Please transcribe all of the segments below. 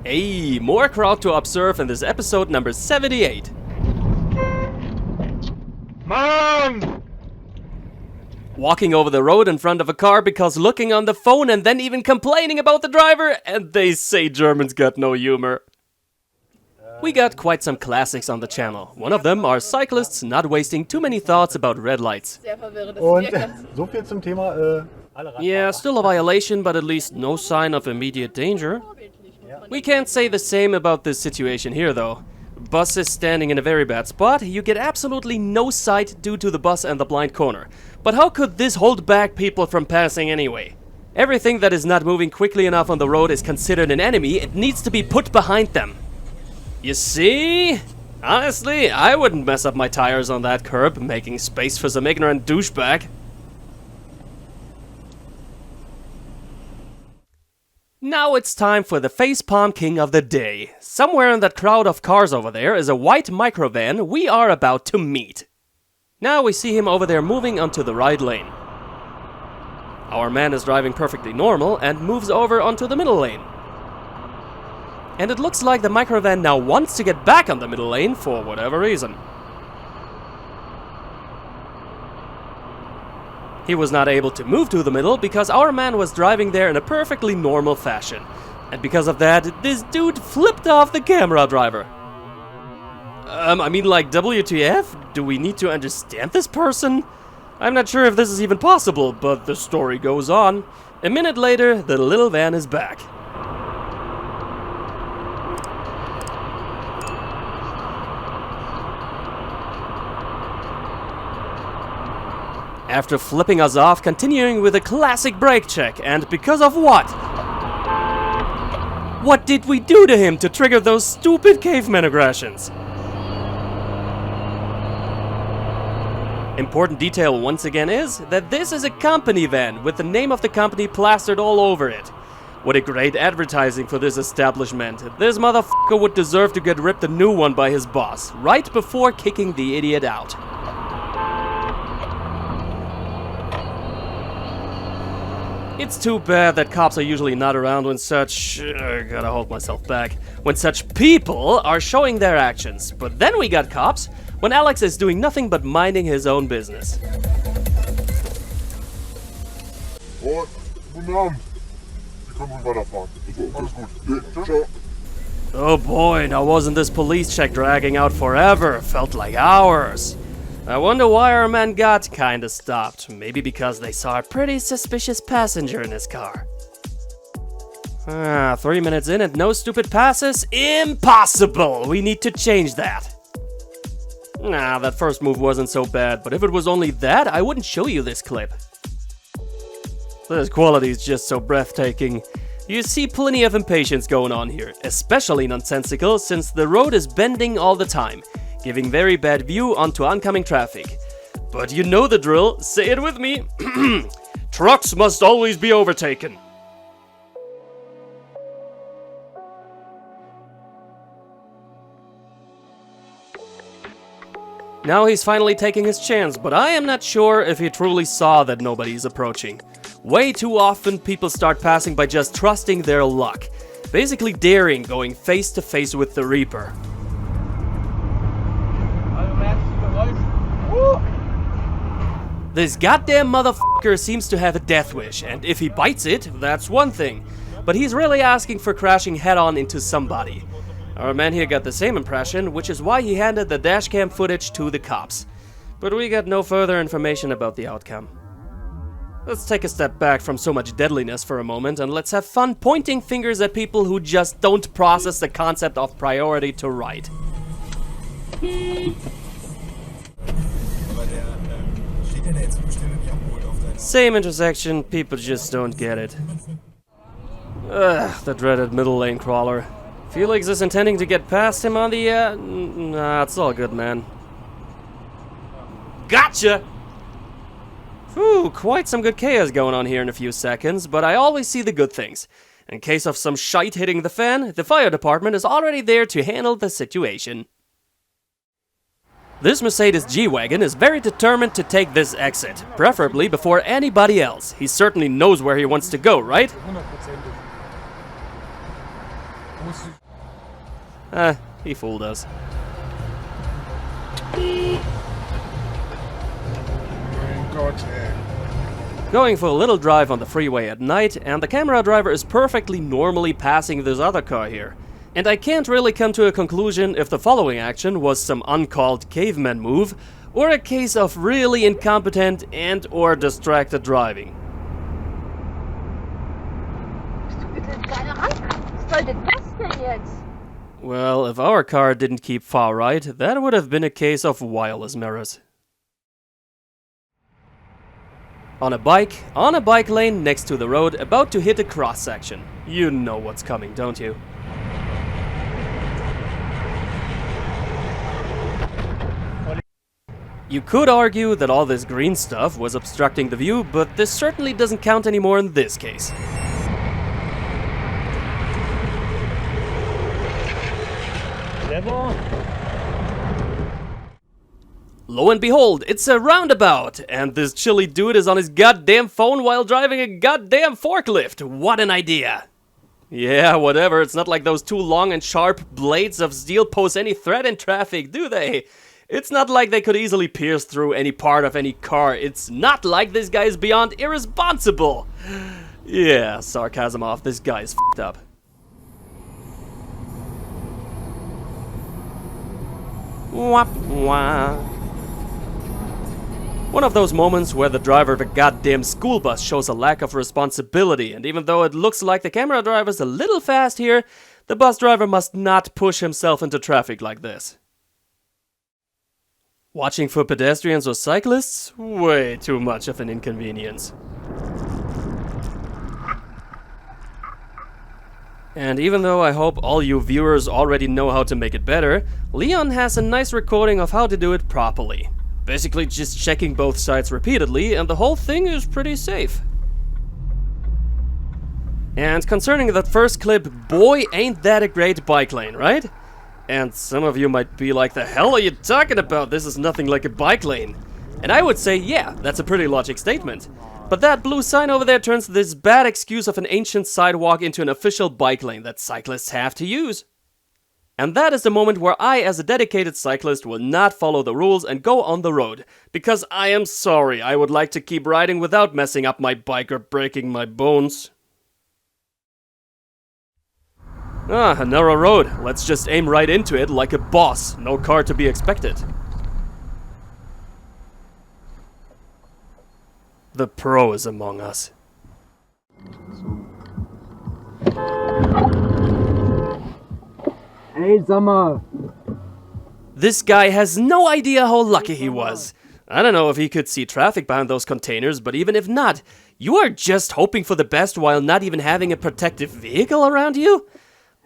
Hey, more crowd to observe in this episode number 78. Man! Walking over the road in front of a car because looking on the phone and then even complaining about the driver, and they say Germans got no humor. We got quite some classics on the channel. One of them are cyclists not wasting too many thoughts about red lights. Und so viel zum Thema alle Radfahrer. Yeah, still a violation, but at least no sign of immediate danger. We can't say the same about this situation here, though. Bus is standing in a very bad spot. You get absolutely no sight due to the bus and the blind corner. But how could this hold back people from passing anyway? Everything that is not moving quickly enough on the road is considered an enemy. It needs to be put behind them. You see? Honestly, I wouldn't mess up my tires on that curb, making space for some ignorant douchebag. Now it's time for the facepalm king of the day. Somewhere in that crowd of cars over there is a white microvan we are about to meet. Now we see him over there moving onto the right lane. Our man is driving perfectly normal and moves over onto the middle lane. And it looks like the microvan now wants to get back on the middle lane for whatever reason. He was not able to move to the middle because our man was driving there in a perfectly normal fashion. And because of that, this dude flipped off the camera driver. I mean, like, WTF? Do we need to understand this person? I'm not sure if this is even possible, but the story goes on. A minute later, the little van is back. After flipping us off, continuing with a classic brake check, and because of what? What did we do to him to trigger those stupid caveman aggressions? Important detail once again is that this is a company van with the name of the company plastered all over it. What a great advertising for this establishment. This motherfucker would deserve to get ripped a new one by his boss, right before kicking the idiot out. It's too bad that cops are usually not around when such... I gotta hold myself back. When such people are showing their actions. But then we got cops when Alex is doing nothing but minding his own business. Oh, guten Abend. Sie können wohl weiterfahren. Alles gut. Ciao. Oh boy, now wasn't this police check dragging out forever? Felt like hours. I wonder why our man got kinda stopped. Maybe because they saw a pretty suspicious passenger in his car. 3 minutes in and no stupid passes? Impossible! We need to change that. Nah, that first move wasn't so bad, but if it was only that, I wouldn't show you this clip. This quality is just so breathtaking. You see plenty of impatience going on here, especially nonsensical since the road is bending all the time, giving very bad view onto oncoming traffic. But you know the drill, say it with me. Trucks must always be overtaken. Now he's finally taking his chance, but I am not sure if he truly saw that nobody is approaching. Way too often people start passing by just trusting their luck, basically daring going face to face with the Reaper. This goddamn motherfucker seems to have a death wish, and if he bites it, that's one thing. But he's really asking for crashing head-on into somebody. Our man here got the same impression, which is why he handed the dashcam footage to the cops. But we got no further information about the outcome. Let's take a step back from so much deadliness for a moment, and let's have fun pointing fingers at people who just don't process the concept of priority to right. Same intersection, people just don't get it. Ugh, the dreaded middle lane crawler. Felix is intending to get past him on the, Nah, it's all good, man. Gotcha! Whew, quite some good chaos going on here in a few seconds, but I always see the good things. In case of some shite hitting the fan, the fire department is already there to handle the situation. This Mercedes G-Wagon is very determined to take this exit, preferably before anybody else. He certainly knows where he wants to go, right? 100%. He fooled us. Mein Gott, ey. Going for a little drive on the freeway at night, and the camera driver is perfectly normally passing this other car here. And I can't really come to a conclusion if the following action was some uncalled caveman move, or a case of really incompetent and or distracted driving. Bist du bitte in deiner Hand? Was soll denn das denn jetzt? Well, if our car didn't keep far right, that would have been a case of wireless mirrors. On a bike lane next to the road, about to hit a cross section. You know what's coming, don't you? You could argue that all this green stuff was obstructing the view, but this certainly doesn't count anymore in this case. Lo and behold, it's a roundabout, and this chilly dude is on his goddamn phone while driving a goddamn forklift. What an idea! Yeah, whatever, it's not like those two long and sharp blades of steel pose any threat in traffic, do they? It's not like they could easily pierce through any part of any car. It's not like this guy is beyond irresponsible. Yeah, sarcasm off, this guy is f***ed up. Wap wah. One of those moments where the driver of a goddamn school bus shows a lack of responsibility, and even though it looks like the camera driver's a little fast here, the bus driver must not push himself into traffic like this. Watching for pedestrians or cyclists? Way too much of an inconvenience. And even though I hope all you viewers already know how to make it better, Leon has a nice recording of how to do it properly. Basically just checking both sides repeatedly, and the whole thing is pretty safe. And concerning that first clip, boy ain't that a great bike lane, right? And some of you might be like, the hell are you talking about? This is nothing like a bike lane. And I would say, yeah, that's a pretty logic statement. But that blue sign over there turns this bad excuse of an ancient sidewalk into an official bike lane that cyclists have to use. And that is the moment where I, as a dedicated cyclist, will not follow the rules and go on the road. Because I am sorry, I would like to keep riding without messing up my bike or breaking my bones. Ah, a narrow road. Let's just aim right into it like a boss. No car to be expected. The pro is among us. Hey, sag mal. This guy has no idea how lucky he was. I don't know if he could see traffic behind those containers, but even if not, you are just hoping for the best while not even having a protective vehicle around you?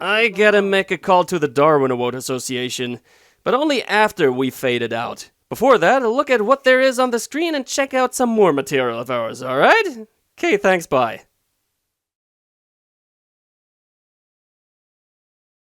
I gotta make a call to the Darwin Award Association, but only after we fade it out. Before that, look at what there is on the screen and check out some more material of ours, alright? Okay, thanks, bye.